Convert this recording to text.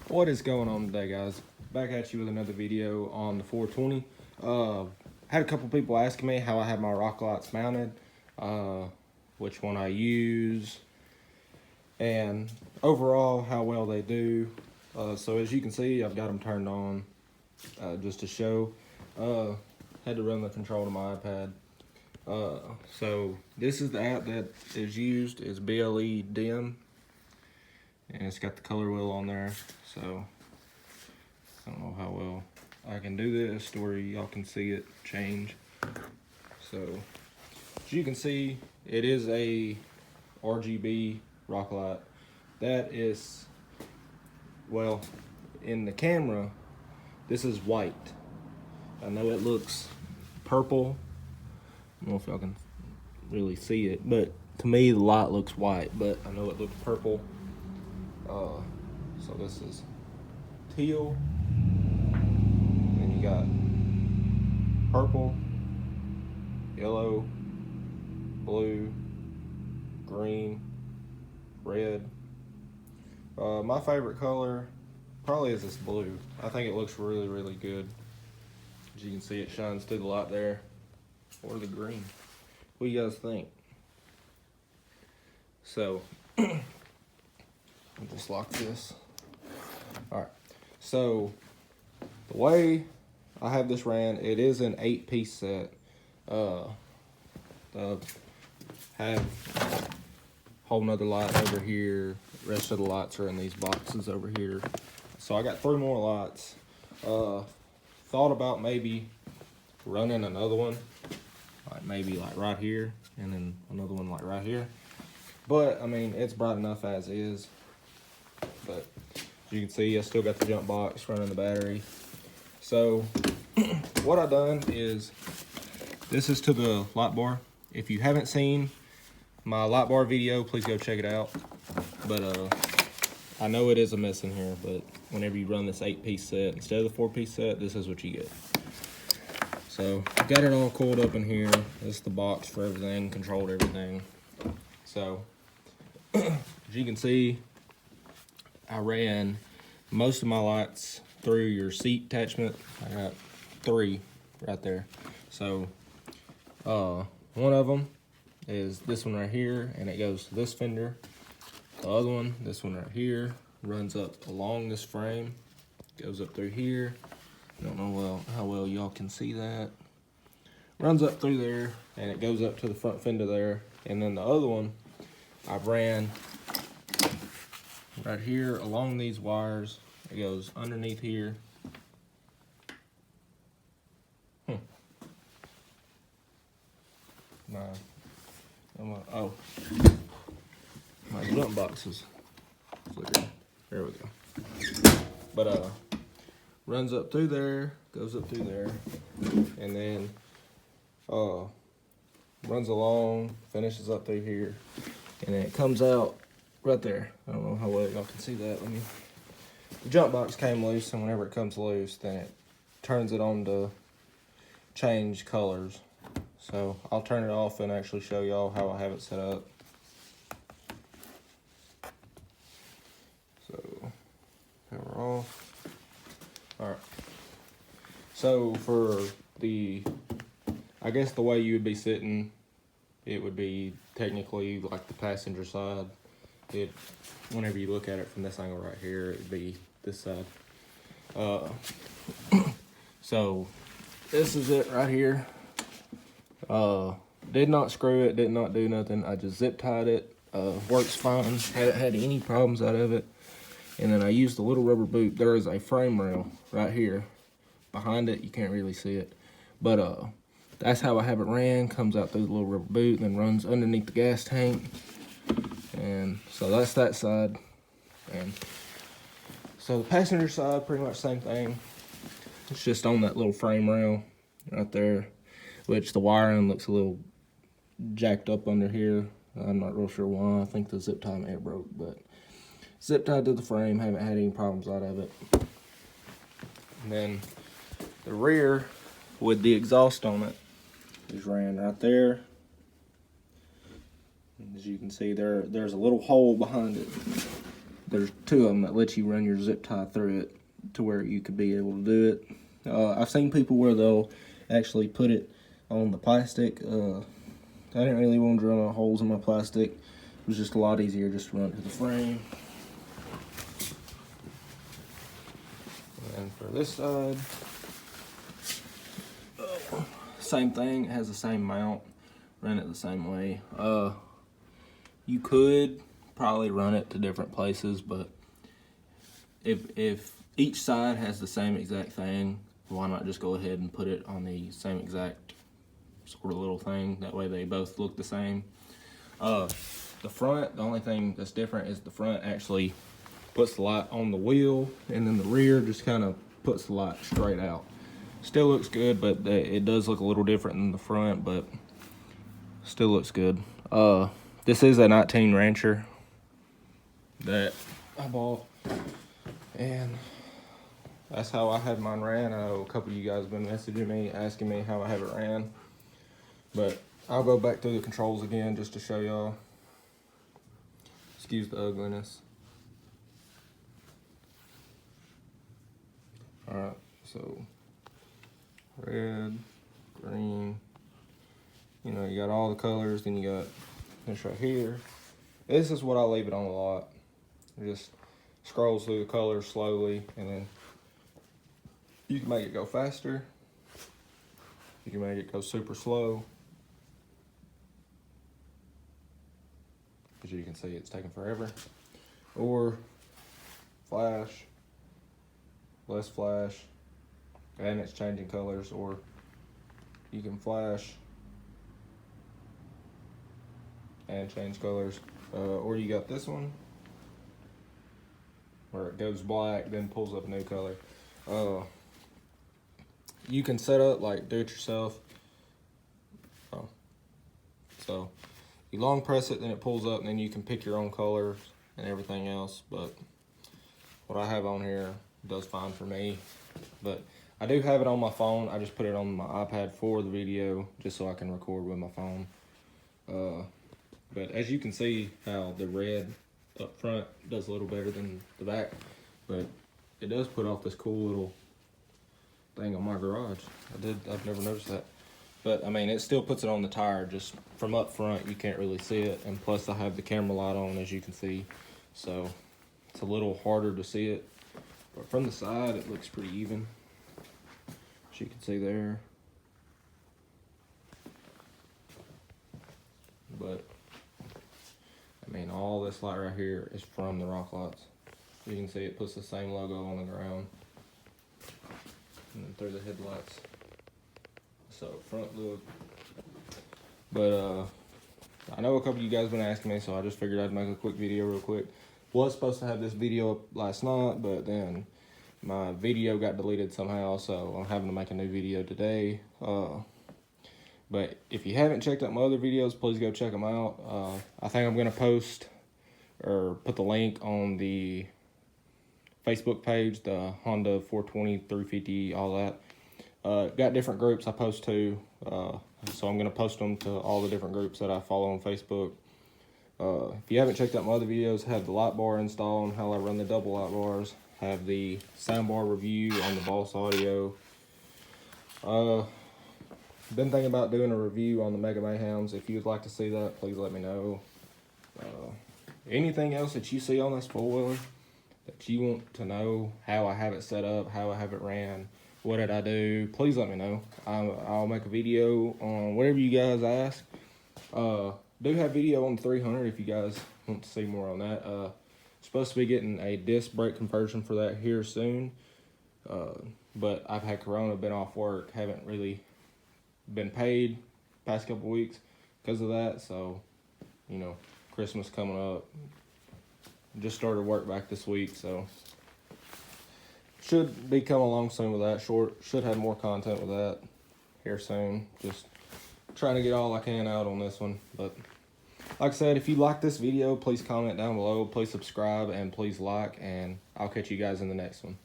What is going on today, guys? Back at you with another video on the 420. Had a couple people asking me how I have my rock lights mounted, which one I use, and overall how well they do. So as you can see, I've got them turned on just to show. Had to run the control to my iPad. So this is the app that is used, is BLE Dim, and it's got the color wheel on there. So I don't know how well I can do this to where y'all can see it change. So as you can see, it is a RGB rock light. That is, well, in the camera, this is white. I know it looks purple. I don't know if y'all can really see it, but to me the light looks white, but I know it looks purple. So this is teal, and you got purple, yellow, blue, green, red. My favorite color probably is this blue. I think it looks really, really good. As you can see, it shines through the light there. Or the green. What do you guys think? So, I'll just lock this. Alright, so the way I have this ran, it is an 8-piece set. Have a whole nother light over here. The rest of the lights are in these boxes over here. So I got 3 more lights. Thought about maybe running another one, like maybe like right here, and then another one like right here. But I mean, it's bright enough as is. But as you can see, I still got the jump box running the battery. So what I've done is, this is to the light bar. If you haven't seen my light bar video, please go check it out. But I know it is a mess in here, but whenever you run this 8-piece set instead of the 4-piece set, this is what you get. So I've got it all coiled up in here. This is the box for everything, controlled everything. So as you can see, I ran most of my lights through your seat attachment. I got 3 right there. So one of them is this one right here, and it goes to this fender. The other one, this one right here, runs up along this frame, goes up through here. I don't know how well y'all can see that. Runs up through there, and it goes up to the front fender there. And then the other one, I ran right here along these wires. It goes underneath here. My jump boxes. There we go. But runs up through there, goes up through there, and then runs along, finishes up through here, and then it comes out right there. I don't know how well y'all can see that. The jump box came loose, and whenever it comes loose, then it turns it on to change colors. So I'll turn it off and actually show y'all how I have it set up. So power off. Alright. So for I guess the way you would be sitting, it would be technically like the passenger side. Whenever you look at it from this angle right here, it would be this side. So this is it right here. Did not screw it, did not do nothing. I just zip tied it. Works fine. Haven't had any problems out of it. And then I used a little rubber boot. There is a frame rail right here behind it. You can't really see it, but that's how I have it ran. Comes out through the little rubber boot and then runs underneath the gas tank. And so that's that side. And so the passenger side, pretty much same thing. It's just on that little frame rail right there, which the wiring looks a little jacked up under here. I'm not real sure why. I think the zip tie may have broke, but zip tied to the frame. Haven't had any problems out of it. And then the rear with the exhaust on it is ran right there. As you can see, there's a little hole behind it. there's two of them that let you run your zip tie through it to where you could be able to do it. I've seen people where they'll actually put it on the plastic. I didn't really want to drill no holes in my plastic. It was just a lot easier just to run it to the frame. And for this side, same thing. It has the same mount. Run it the same way. You could probably run it to different places, but if each side has the same exact thing, why not just go ahead and put it on the same exact sort of little thing? That way they both look the same. The front, the only thing that's different is the front actually puts the light on the wheel, and then the rear just kind of puts the light straight out. Still looks good, but it does look a little different than the front, but still looks good. This is a 19 Rancher that I bought, and that's how I had mine ran. I know a couple of you guys have been messaging me, asking me how I have it ran, but I'll go back through the controls again just to show y'all. Excuse the ugliness. Alright, so red, green, you know, you got all the colors, then you got this right here. This is what I leave it on a lot. It just scrolls through the colors slowly, and then you can make it go faster. You can make it go super slow. As you can see, it's taking forever. Or flash, less flash, and it's changing colors. Or you can flash and change colors. Or you got this one where it goes black, then pulls up a new color. You can set up like do it yourself. So you long press it, then it pulls up, and then you can pick your own colors and everything else. But what I have on here does fine for me. But I do have it on my phone. I just put it on my iPad for the video, just so I can record with my phone. But as you can see how the red up front does a little better than the back, but it does put off this cool little thing on my garage. I've never noticed that. But I mean, it still puts it on the tire. Just from up front, you can't really see it. And plus I have the camera light on, as you can see. So it's a little harder to see it. But from the side, it looks pretty even, as you can see there. But I mean, all this light right here is from the Rock Lights. You can see it puts the same logo on the ground, and then through the headlights. So front look. But I know a couple of you guys have been asking me, so I just figured I'd make a quick video real quick. Was supposed to have this video up last night, but then my video got deleted somehow, so I'm having to make a new video today. But if you haven't checked out my other videos, please go check them out. I think I'm gonna post or put the link on the Facebook page, the Honda 420, 350, all that. Got different groups I post to, so I'm gonna post them to all the different groups that I follow on Facebook. If you haven't checked out my other videos, I have the light bar installed, how I run the double light bars, have the soundbar review on the Boss Audio. Been thinking about doing a review on the Mega Mayhems. If you'd like to see that, please let me know. Anything else that you see on this four-wheeler that you want to know, how I have it set up, how I have it ran, what did I do, please let me know. I'll make a video on whatever you guys ask. Do have video on the 300 if you guys want to see more on that. Supposed to be getting a disc brake conversion for that here soon. But I've had Corona, been off work, haven't really been paid past couple weeks because of that. So, you know, Christmas coming up. Just started work back this week, so should be coming along soon with that. Should have more content with that here soon. Just trying to get all I can out on this one. But like I said, if you like this video, please comment down below, please subscribe, and please like, and I'll catch you guys in the next one.